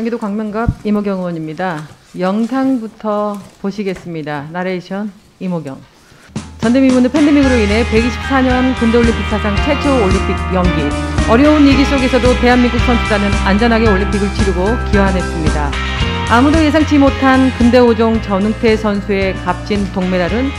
경기도 광명갑 이모경 의원입니다. 영상부터 보시겠습니다. 나레이션 이모경. 전대미문의 팬데믹으로 인해 124년 군대올림픽 사상 최초 올림픽 연기. 어려운 위기 속에서도 대한민국 선수단은 안전하게 올림픽을 치르고 귀환했습니다. 아무도 예상치 못한 군대 5종 전웅태 선수의 값진 동메달은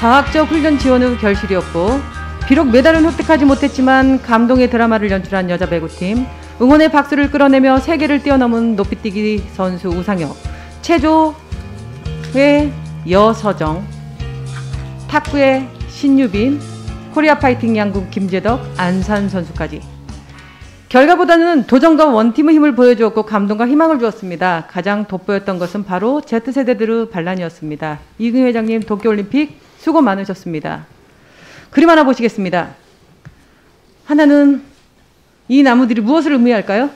과학적 훈련 지원의 결실이었고, 비록 메달은 획득하지 못했지만 감동의 드라마를 연출한 여자 배구팀, 응원의 박수를 끌어내며 세계를 뛰어넘은 높이뛰기 선수 우상혁, 체조의 여서정, 탁구의 신유빈, 코리아 파이팅 양궁 김재덕, 안산 선수까지. 결과보다는 도전과 원팀의 힘을 보여주었고 감동과 희망을 주었습니다. 가장 돋보였던 것은 바로 Z세대들의 반란이었습니다. 이근희 회장님, 도쿄올림픽 수고 많으셨습니다. 그림 하나 보시겠습니다. 하나는 이 나무들이 무엇을 의미할까요?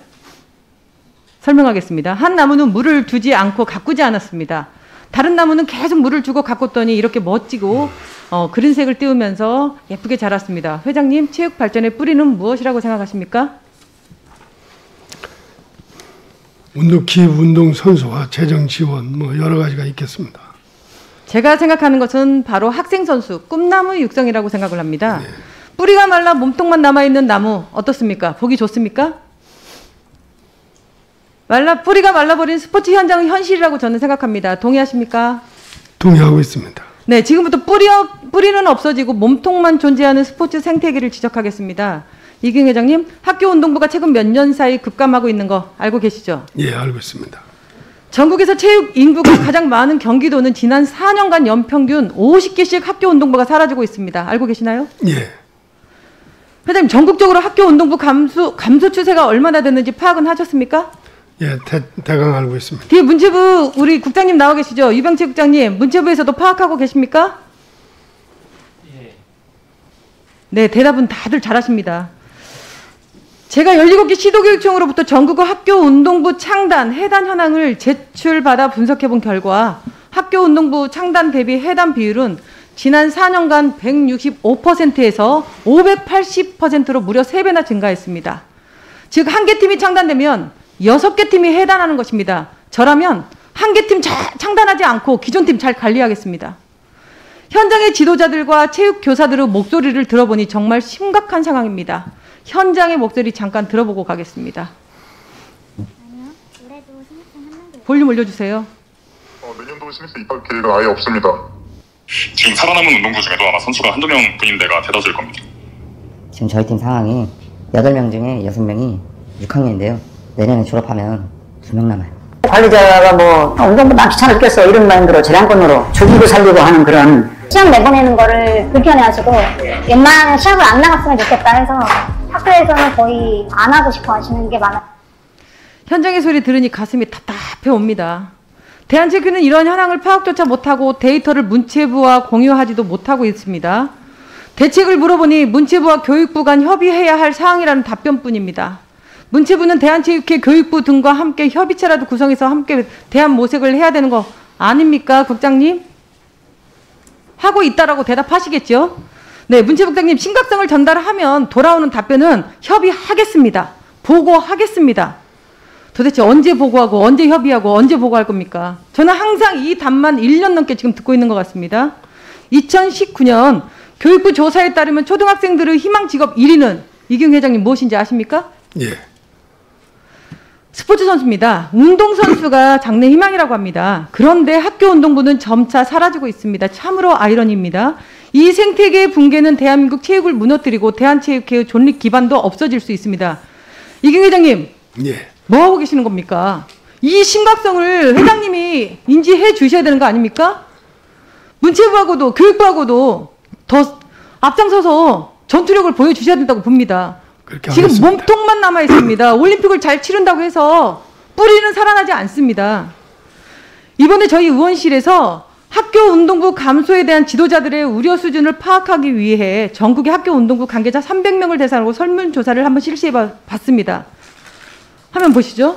설명하겠습니다. 한 나무는 물을 주지 않고 가꾸지 않았습니다. 다른 나무는 계속 물을 주고 가꿨더니 이렇게 멋지고 그린 색을 띄우면서 예쁘게 자랐습니다. 회장님, 체육 발전의 뿌리는 무엇이라고 생각하십니까? 운동기구 운동선수와 재정 지원 뭐 여러 가지가 있겠습니다. 제가 생각하는 것은 바로 학생선수, 꿈나무 육성이라고 생각을 합니다. 네. 뿌리가 말라 몸통만 남아있는 나무 어떻습니까? 보기 좋습니까? 뿌리가 말라버린 스포츠 현장의 현실이라고 저는 생각합니다. 동의하십니까? 동의하고 있습니다. 네, 지금부터 뿌리는 없어지고 몸통만 존재하는 스포츠 생태계를 지적하겠습니다. 이경 회장님, 학교 운동부가 최근 몇 년 사이 급감하고 있는 거 알고 계시죠? 예, 알고 있습니다. 전국에서 체육 인구가 가장 많은 경기도는 지난 4년간 연평균 50개씩 학교 운동부가 사라지고 있습니다. 알고 계시나요? 예. 회장님, 전국적으로 학교 운동부 감소 추세가 얼마나 됐는지 파악은 하셨습니까? 예, 대강 알고 있습니다. 뒤에 문체부 우리 국장님 나와 계시죠? 유병채 국장님, 문체부에서도 파악하고 계십니까? 예. 네, 대답은 다들 잘하십니다. 제가 17개 시도교육청으로부터 전국의 학교 운동부 창단, 해단 현황을 제출받아 분석해본 결과 학교 운동부 창단 대비 해단 비율은 지난 4년간 165%에서 580%로 무려 3배나 증가했습니다. 즉, 한 개 팀이 창단되면 6개 팀이 해단하는 것입니다. 저라면 한 개 팀 창단하지 않고 기존 팀 잘 관리하겠습니다. 현장의 지도자들과 체육 교사들의 목소리를 들어보니 정말 심각한 상황입니다. 현장의 목소리 잠깐 들어보고 가겠습니다. 볼륨 올려주세요. 내년도 신입생 입학 계획은 아예 없습니다. 지금 살아남은 운동부 중에도 아마 선수가 한두 명 뿐인데가 대다수일 겁니다. 지금 저희 팀 상황이 8명 중에 6명이 6학년인데요. 내년에 졸업하면 2명 남아요. 관리자가 뭐 운동부 난 귀찮아 죽겠어 이런 마인드로 재량권으로 죽이고 살리고 하는 그런 시험 내보내는 거를 불편해하시고 웬만하면 시합을 안 나갔으면 좋겠다 해서 학교에서는 거의 안 하고 싶어 하시는 게 많아요. 현장의 소리 들으니 가슴이 답답해 옵니다. 대한체육회는 이러한 현황을 파악조차 못하고 데이터를 문체부와 공유하지도 못하고 있습니다. 대책을 물어보니 문체부와 교육부 간 협의해야 할 사항이라는 답변뿐입니다. 문체부는 대한체육회 교육부 등과 함께 협의체라도 구성해서 함께 대안 모색을 해야 되는 거 아닙니까, 국장님? 하고 있다라고 대답하시겠죠? 네, 문체부장님, 심각성을 전달하면 돌아오는 답변은 협의하겠습니다. 보고하겠습니다. 도대체 언제 보고하고 언제 협의하고 언제 보고할 겁니까? 저는 항상 이 답만 1년 넘게 지금 듣고 있는 것 같습니다. 2019년 교육부 조사에 따르면 초등학생들의 희망 직업 1위는 이경 회장님 무엇인지 아십니까? 예. 스포츠 선수입니다. 운동선수가 장래 희망이라고 합니다. 그런데 학교 운동부는 점차 사라지고 있습니다. 참으로 아이러니입니다. 이 생태계의 붕괴는 대한민국 체육을 무너뜨리고 대한체육회의 존립 기반도 없어질 수 있습니다. 이경 회장님, 예. 뭐 하고 계시는 겁니까? 이 심각성을 회장님이 인지해 주셔야 되는 거 아닙니까? 문체부하고도 교육부하고도 더 앞장서서 전투력을 보여주셔야 된다고 봅니다. 지금 하겠습니다. 몸통만 남아 있습니다. 올림픽을 잘 치른다고 해서 뿌리는 살아나지 않습니다. 이번에 저희 의원실에서 학교 운동부 감소에 대한 지도자들의 우려 수준을 파악하기 위해 전국의 학교 운동부 관계자 300명을 대상으로 설문조사를 한번 실시해 봤습니다. 화면 보시죠.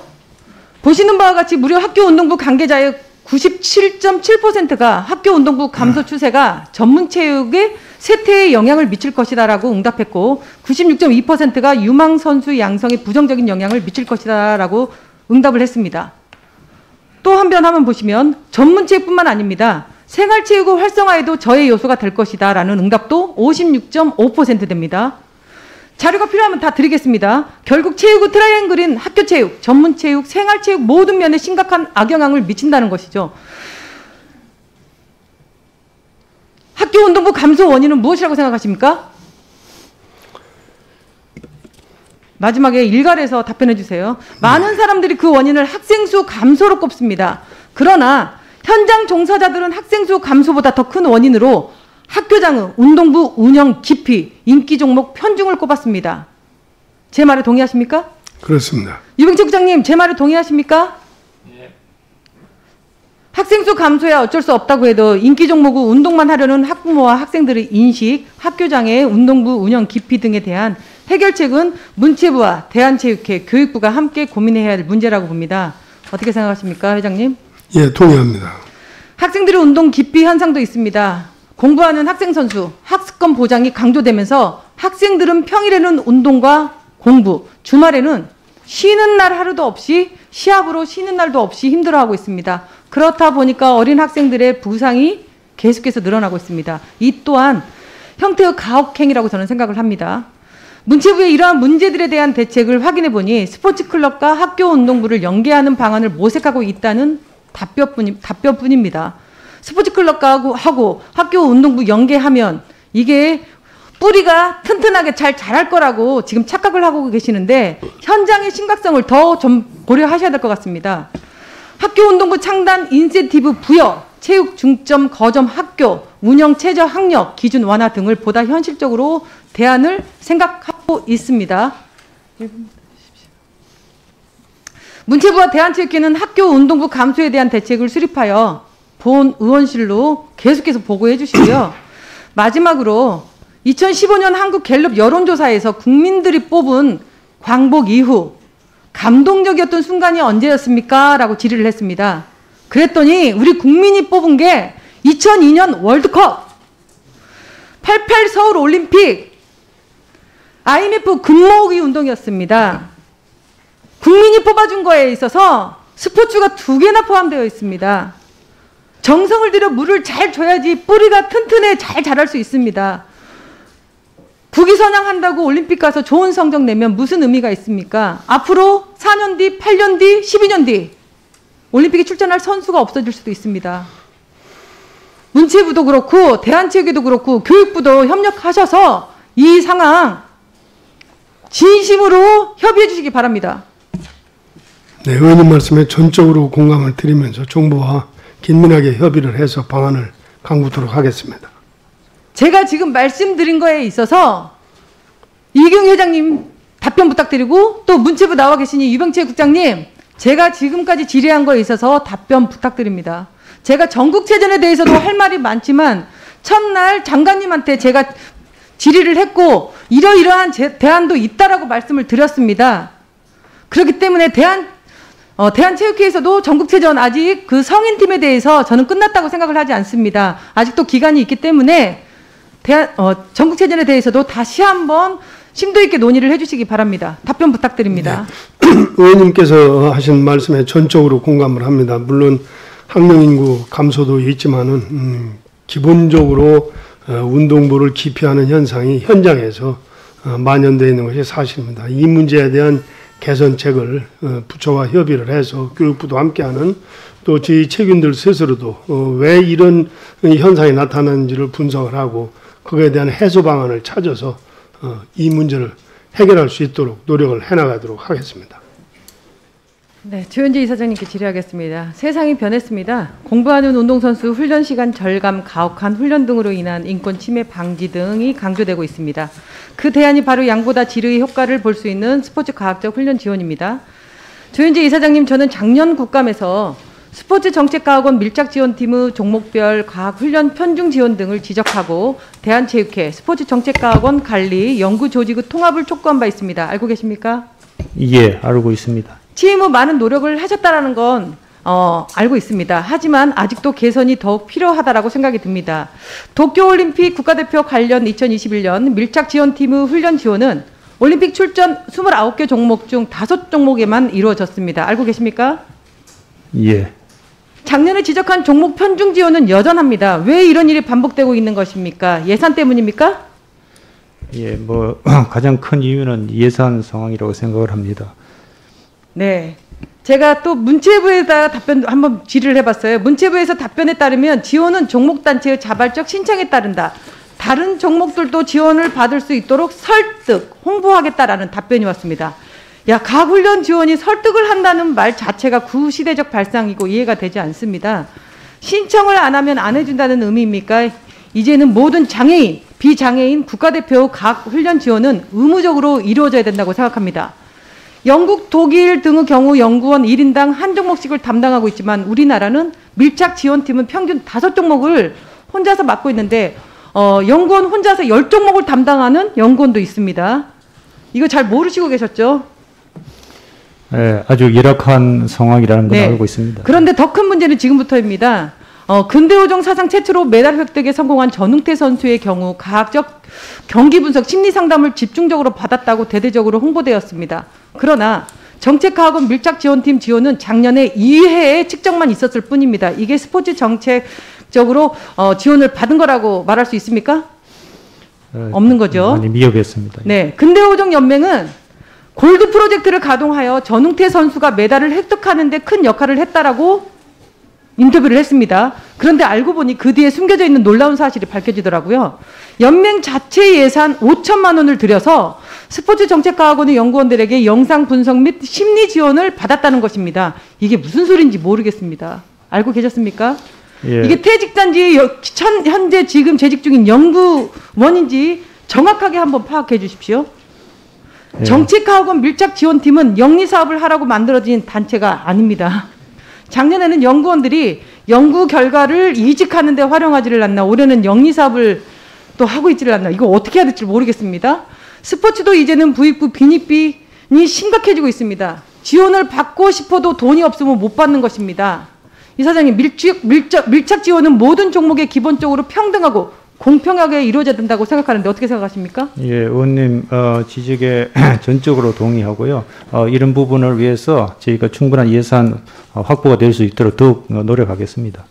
보시는 바와 같이 무려 학교 운동부 관계자의 97.7%가 학교 운동부 감소 추세가 전문 체육의 쇠퇴에 영향을 미칠 것이다라고 응답했고 96.2%가 유망 선수 양성에 부정적인 영향을 미칠 것이다라고 응답을 했습니다. 또 한편 한번 보시면 전문체육뿐만 아닙니다. 생활체육의 활성화에도 저의 요소가 될 것이다 라는 응답도 56.5% 됩니다. 자료가 필요하면 다 드리겠습니다. 결국 체육의 트라이앵글인 학교체육, 전문체육, 생활체육 모든 면에 심각한 악영향을 미친다는 것이죠. 학교운동부 감소 원인은 무엇이라고 생각하십니까? 마지막에 일갈에서 답변해 주세요. 많은 사람들이 그 원인을 학생 수 감소로 꼽습니다. 그러나 현장 종사자들은 학생 수 감소보다 더 큰 원인으로 학교장의 운동부 운영 기피, 인기 종목 편중을 꼽았습니다. 제 말에 동의하십니까? 그렇습니다. 유병채 국장님, 제 말에 동의하십니까? 학생 수 감소야 어쩔 수 없다고 해도 인기 종목의 운동만 하려는 학부모와 학생들의 인식, 학교장의 운동부 운영 기피 등에 대한 해결책은 문체부와 대한체육회, 교육부가 함께 고민해야 할 문제라고 봅니다. 어떻게 생각하십니까, 회장님? 예, 동의합니다. 학생들의 운동 기피 현상도 있습니다. 공부하는 학생 선수, 학습권 보장이 강조되면서 학생들은 평일에는 운동과 공부, 주말에는 쉬는 날 하루도 없이 시합으로 쉬는 날도 없이 힘들어하고 있습니다. 그렇다 보니까 어린 학생들의 부상이 계속해서 늘어나고 있습니다. 이 또한 형태의 가혹행위라고 저는 생각을 합니다. 문체부의 이러한 문제들에 대한 대책을 확인해 보니 스포츠 클럽과 학교 운동부를 연계하는 방안을 모색하고 있다는 답변뿐입니다. 스포츠 클럽과 하고 학교 운동부 연계하면 이게 뿌리가 튼튼하게 잘 자랄 거라고 지금 착각을 하고 계시는데 현장의 심각성을 더 좀 고려하셔야 될 것 같습니다. 학교 운동부 창단 인센티브 부여, 체육 중점 거점 학교, 운영 최저 학력, 기준 완화 등을 보다 현실적으로 대안을 생각하고 있습니다. 문체부와 대한체육회는 학교 운동부 감소에 대한 대책을 수립하여 본 의원실로 계속해서 보고해 주시고요. 마지막으로 2015년 한국 갤럽 여론조사에서 국민들이 뽑은 광복 이후 감동적이었던 순간이 언제였습니까? 라고 질의를 했습니다. 그랬더니 우리 국민이 뽑은 게 2002년 월드컵, 88 서울 올림픽, IMF 금모으기 운동이었습니다. 국민이 뽑아준 거에 있어서 스포츠가 2개나 포함되어 있습니다. 정성을 들여 물을 잘 줘야지 뿌리가 튼튼해 잘 자랄 수 있습니다. 국위선양한다고 올림픽 가서 좋은 성적 내면 무슨 의미가 있습니까? 앞으로 4년 뒤, 8년 뒤, 12년 뒤 올림픽에 출전할 선수가 없어질 수도 있습니다. 문체부도 그렇고 대한체육회도 그렇고 교육부도 협력하셔서 이 상황 진심으로 협의해 주시기 바랍니다. 네, 의원님 말씀에 전적으로 공감을 드리면서 정부와 긴밀하게 협의를 해서 방안을 강구토록 하겠습니다. 제가 지금 말씀드린 거에 있어서 이경 회장님 답변 부탁드리고 또 문체부 나와 계시니 유병채 국장님 제가 지금까지 질의한 거에 있어서 답변 부탁드립니다. 제가 전국체전에 대해서도 할 말이 많지만 첫날 장관님한테 제가 질의를 했고 이러이러한 대안도 있다라고 말씀을 드렸습니다. 그렇기 때문에 대한체육회에서도 전국체전 아직 그 성인팀에 대해서 저는 끝났다고 생각을 하지 않습니다. 아직도 기간이 있기 때문에 전국체전에 대해서도 다시 한번 심도 있게 논의를 해주시기 바랍니다. 답변 부탁드립니다. 네. 의원님께서 하신 말씀에 전적으로 공감을 합니다. 물론 학령인구 감소도 있지만은 기본적으로 운동부를 기피하는 현상이 현장에서 만연되어 있는 것이 사실입니다. 이 문제에 대한 개선책을 부처와 협의를 해서 교육부도 함께하는 또 저희 책임들 스스로도 왜 이런 현상이 나타나는지를 분석을 하고 그거에 대한 해소 방안을 찾아서 이 문제를 해결할 수 있도록 노력을 해나가도록 하겠습니다. 네, 최윤재 이사장님께 질의하겠습니다. 세상이 변했습니다. 공부하는 운동선수 훈련 시간 절감, 가혹한 훈련 등으로 인한 인권 침해 방지 등이 강조되고 있습니다. 그 대안이 바로 양보다 질의 효과를 볼 수 있는 스포츠 과학적 훈련 지원입니다. 최윤재 이사장님, 저는 작년 국감에서 스포츠 정책과학원 밀착지원팀의 종목별 과학훈련 편중 지원 등을 지적하고 대한체육회 스포츠 정책과학원 관리 연구조직의 통합을 촉구한 바 있습니다. 알고 계십니까? 예, 알고 있습니다. 취임 후 많은 노력을 하셨다라는 건 알고 있습니다. 하지만 아직도 개선이 더욱 필요하다라고 생각이 듭니다. 도쿄올림픽 국가대표 관련 2021년 밀착지원팀의 훈련 지원은 올림픽 출전 29개 종목 중 5종목에만 이루어졌습니다. 알고 계십니까? 예. 작년에 지적한 종목 편중 지원은 여전합니다. 왜 이런 일이 반복되고 있는 것입니까? 예산 때문입니까? 예, 뭐 가장 큰 이유는 예산 상황이라고 생각을 합니다. 네. 제가 또 문체부에다 답변 한번 질의를 해봤어요. 문체부에서 답변에 따르면 지원은 종목단체의 자발적 신청에 따른다. 다른 종목들도 지원을 받을 수 있도록 설득, 홍보하겠다라는 답변이 왔습니다. 야, 가훈련 지원이 설득을 한다는 말 자체가 구시대적 발상이고 이해가 되지 않습니다. 신청을 안 하면 안 해준다는 의미입니까? 이제는 모든 장애인, 비장애인, 국가대표 각 훈련 지원은 의무적으로 이루어져야 된다고 생각합니다. 영국, 독일 등의 경우 연구원 1인당 한 종목씩을 담당하고 있지만 우리나라는 밀착 지원팀은 평균 5종목을 혼자서 맡고 있는데 연구원 혼자서 10종목을 담당하는 연구원도 있습니다. 이거 잘 모르시고 계셨죠? 예, 아주 열악한 상황이라는 걸 네. 알고 있습니다. 그런데 더 큰 문제는 지금부터입니다. 근대오종 사상 최초로 메달 획득에 성공한 전웅태 선수의 경우 과학적 경기 분석, 심리 상담을 집중적으로 받았다고 대대적으로 홍보되었습니다. 그러나 정책과학원 밀착지원팀 지원은 작년에 2회의 측정만 있었을 뿐입니다. 이게 스포츠 정책적으로 지원을 받은 거라고 말할 수 있습니까? 없는 거죠. 많이 미흡했습니다. 네, 근대오종 연맹은 골드 프로젝트를 가동하여 전웅태 선수가 메달을 획득하는 데 큰 역할을 했다라고 인터뷰를 했습니다. 그런데 알고 보니 그 뒤에 숨겨져 있는 놀라운 사실이 밝혀지더라고요. 연맹 자체 예산 5천만 원을 들여서 스포츠 정책과학원의 연구원들에게 영상 분석 및 심리 지원을 받았다는 것입니다. 이게 무슨 소리인지 모르겠습니다. 알고 계셨습니까? 예. 이게 퇴직자인지 현재 지금 재직 중인 연구원인지 정확하게 한번 파악해 주십시오. 예. 정책과학원 밀착지원팀은 영리사업을 하라고 만들어진 단체가 아닙니다. 작년에는 연구원들이 연구 결과를 이직하는 데 활용하지를 않나 올해는 영리사업을 또 하고 있지를 않나 이거 어떻게 해야 될지 모르겠습니다. 스포츠도 이제는 부익부 빈익빈이 심각해지고 있습니다. 지원을 받고 싶어도 돈이 없으면 못 받는 것입니다. 이사장님, 밀착 지원은 모든 종목에 기본적으로 평등하고 공평하게 이루어져야 된다고 생각하는데 어떻게 생각하십니까? 예, 의원님 지적에 전적으로 동의하고요. 이런 부분을 위해서 저희가 충분한 예산 확보가 될 수 있도록 더욱 노력하겠습니다.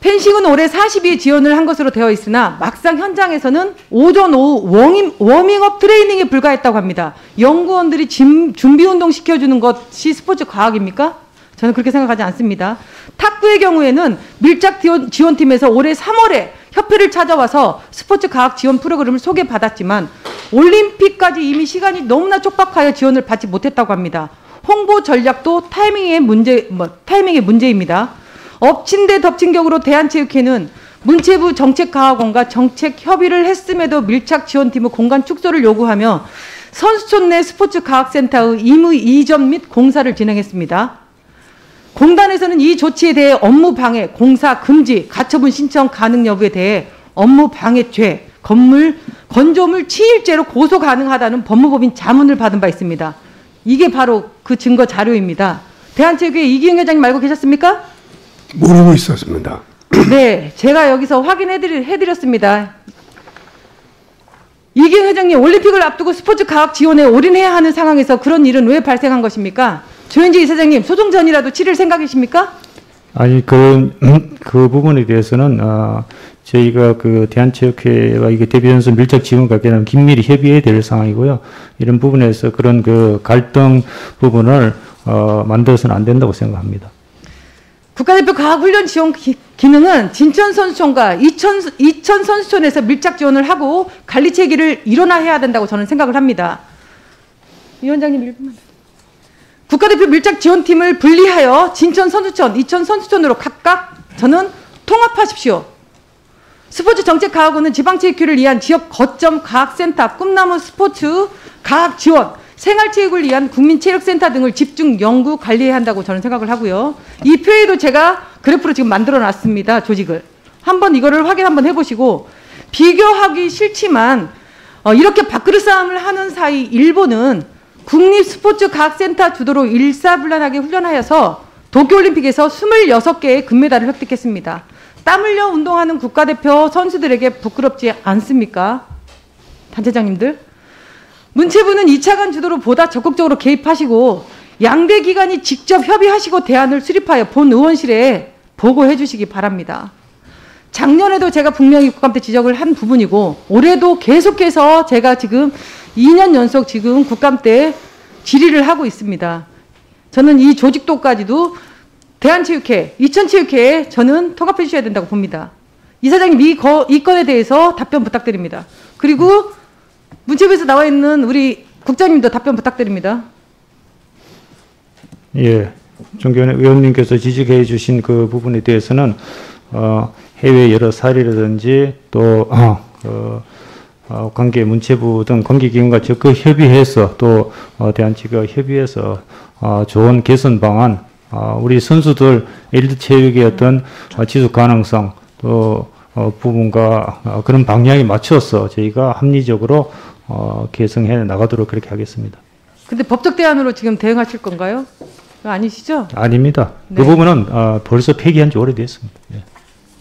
펜싱은 올해 40위 지원을 한 것으로 되어 있으나 막상 현장에서는 오전 오후 워밍업 트레이닝에 불과했다고 합니다. 연구원들이 준비운동 시켜주는 것이 스포츠 과학입니까? 저는 그렇게 생각하지 않습니다. 탁구의 경우에는 밀착 지원팀에서 올해 3월에 협회를 찾아와서 스포츠 과학 지원 프로그램을 소개받았지만 올림픽까지 이미 시간이 너무나 촉박하여 지원을 받지 못했다고 합니다. 홍보 전략도 타이밍의 문제입니다. 엎친 데 덮친 격으로 대한체육회는 문체부 정책과학원과 정책 협의를 했음에도 밀착 지원팀의 공간 축소를 요구하며 선수촌 내 스포츠과학센터의 임의 이전 및 공사를 진행했습니다. 공단에서는 이 조치에 대해 업무 방해, 공사 금지, 가처분 신청 가능 여부에 대해 업무 방해죄, 건조물 치일죄로 고소 가능하다는 법무법인 자문을 받은 바 있습니다. 이게 바로 그 증거 자료입니다. 대한체육회 이기영 회장님 알고 계셨습니까? 모르고 있었습니다. 네, 제가 여기서 확인해드렸습니다. 이기영 회장님, 올림픽을 앞두고 스포츠 과학 지원에 올인해야 하는 상황에서 그런 일은 왜 발생한 것입니까? 조현지 이사장님, 소송 전이라도 치를 생각이십니까? 아니, 그 부분에 대해서는, 저희가 그 대한체육회와 이게 대표선수 밀착 지원 관계는 긴밀히 협의해야 될 상황이고요. 이런 부분에서 그런 그 갈등 부분을, 만들어서는 안 된다고 생각합니다. 국가대표 과학훈련 지원 기능은 진천 선수촌과 이천 선수촌에서 밀착 지원을 하고 관리 체계를 일원화해야 된다고 저는 생각을 합니다. 위원장님 1분만. 국가대표 밀착 지원팀을 분리하여 진천 선수촌, 이천 선수촌으로 각각 저는 통합하십시오. 스포츠 정책과학원은 지방체육회를 위한 지역 거점 과학센터, 꿈나무 스포츠 과학 지원, 생활체육을 위한 국민체력센터 등을 집중 연구 관리해야 한다고 저는 생각을 하고요. 이 표에도 제가 그래프로 지금 만들어 놨습니다. 조직을. 한번 이거를 확인 한번 해보시고 비교하기 싫지만 이렇게 밥그릇 싸움을 하는 사이 일본은 국립스포츠과학센터 주도로 일사불란하게 훈련하여서 도쿄올림픽에서 26개의 금메달을 획득했습니다. 땀 흘려 운동하는 국가대표 선수들에게 부끄럽지 않습니까? 단체장님들. 문체부는 2차관 주도로 보다 적극적으로 개입하시고 양대 기관이 직접 협의하시고 대안을 수립하여 본 의원실에 보고해 주시기 바랍니다. 작년에도 제가 분명히 국감 때 지적을 한 부분이고 올해도 계속해서 제가 지금 2년 연속 지금 국감 때 질의를 하고 있습니다. 저는 이 조직도까지도 대한체육회, 이천체육회에 저는 통합해 주셔야 된다고 봅니다. 이사장님 이 건에 대해서 답변 부탁드립니다. 그리고 문체부에서 나와 있는 우리 국장님도 답변 부탁드립니다. 예, 존경하는 의원님께서 지적해 주신 그 부분에 대해서는 해외 여러 사례라든지 또 관계 문체부 등 관계기관과 적극 협의해서 또 대한체육회와 협의해서 좋은 개선 방안, 우리 선수들 일드 체육의 어떤 지속 가능성 또 부분과 그런 방향에 맞춰서 저희가 합리적으로 개선해 나가도록 그렇게 하겠습니다. 근데 법적 대안으로 지금 대응하실 건가요? 아니시죠? 아닙니다. 네. 그 부분은 벌써 폐기한 지 오래됐습니다. 예.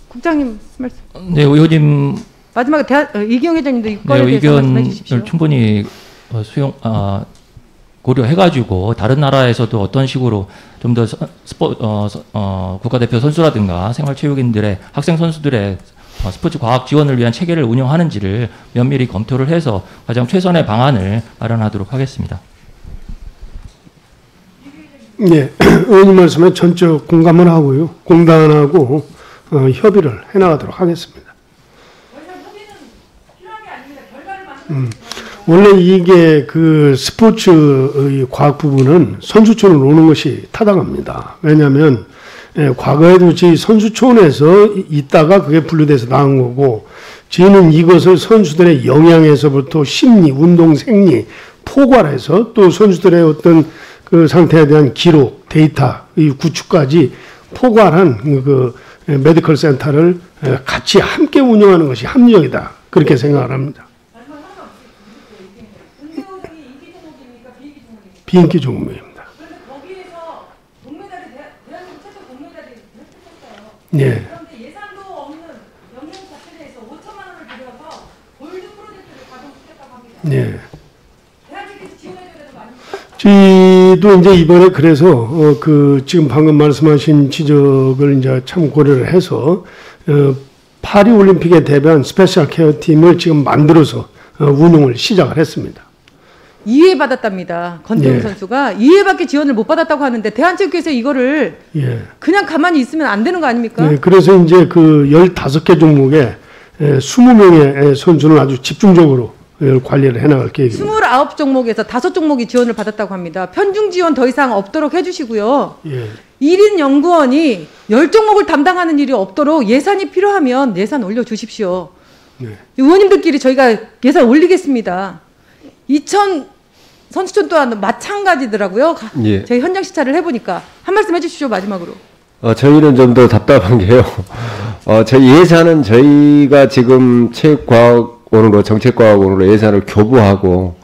국장님 말씀. 네, 의원님. 마지막에 이기영 회장님도 이 건에 네, 대해서 말씀해 주십시오. 의견을 충분히 고려해가지고 다른 나라에서도 어떤 식으로 좀 더 국가대표 선수라든가 생활체육인들의 학생 선수들의 스포츠 과학 지원을 위한 체계를 운영하는지를 면밀히 검토를 해서 가장 최선의 방안을 마련하도록 하겠습니다. 네, 의원님 말씀에 전적 공감을 하고요. 공단하고 협의를 해나가도록 하겠습니다. 원래 이게 그 스포츠의 과학 부분은 선수촌으로 오는 것이 타당합니다. 왜냐하면 과거에도 저희 선수촌에서 있다가 그게 분류돼서 나온 거고, 저희는 이것을 선수들의 영양에서부터 심리, 운동, 생리, 포괄해서 또 선수들의 어떤 그 상태에 대한 기록, 데이터, 이 구축까지 포괄한 그 메디컬 센터를 같이 함께 운영하는 것이 합리적이다. 그렇게 생각을 합니다. 비인기 종목입니다. 그런데 거기에서 동메달이 대한민국 최초 동메달이 획득했어요. 예. 그런데 예산도 없는 영양사태에서 5천만 원을 들여서 골드 프로젝트를 가동시켰다고 합니다. 예. 대한민국에서 지원해줘야 되는 거 아닙니까? 저희도 이제 이번에 그래서 그 지금 방금 말씀하신 지적을 이제 참 고려를 해서 파리 올림픽에 대비한 스페셜 케어 팀을 지금 만들어서 운용을 시작을 했습니다. 2회 받았답니다. 권태웅 예. 선수가 2회밖에 지원을 못 받았다고 하는데 대한체육회에서 이거를 예. 그냥 가만히 있으면 안 되는 거 아닙니까? 네, 그래서 이제 그 15개 종목에 20명의 선수는 아주 집중적으로 관리를 해나갈 계획입니다. 29종목에서 5종목이 지원을 받았다고 합니다. 편중 지원 더 이상 없도록 해주시고요. 예. 1인 연구원이 10종목을 담당하는 일이 없도록 예산이 필요하면 예산 올려주십시오. 네. 의원님들끼리 저희가 예산 올리겠습니다. 2000 선수촌 또한 마찬가지더라고요. 예. 저희 현장 시찰을 해보니까 한 말씀 해주시죠, 마지막으로. 저희는 좀 더 답답한 게요. 저희 예산은 저희가 지금 체육과학원으로 정책과학원으로 예산을 교부하고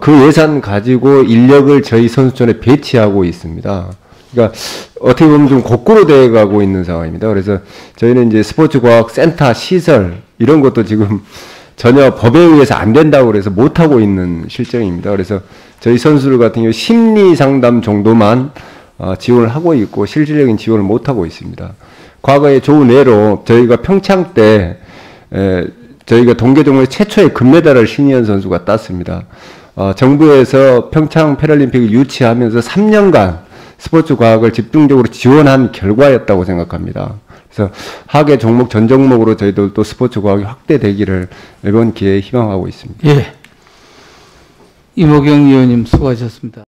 그 예산 가지고 인력을 저희 선수촌에 배치하고 있습니다. 그러니까 어떻게 보면 좀 거꾸로 돼 가고 있는 상황입니다. 그래서 저희는 이제 스포츠과학센터 시설 이런 것도 지금 전혀 법에 의해서 안 된다고 그래서 못 하고 있는 실정입니다. 그래서 저희 선수들 같은 경우 심리 상담 정도만 지원을 하고 있고 실질적인 지원을 못 하고 있습니다. 과거에 좋은 예로 저희가 평창 때 저희가 동계 종목의 최초의 금메달을 신희연 선수가 땄습니다. 정부에서 평창 패럴림픽을 유치하면서 3년간 스포츠 과학을 집중적으로 지원한 결과였다고 생각합니다. 그래서 하계 종목 전 종목으로 저희도 또 스포츠 과학이 확대되기를 이번 기회에 희망하고 있습니다. 예. 이모경 의원님 수고하셨습니다.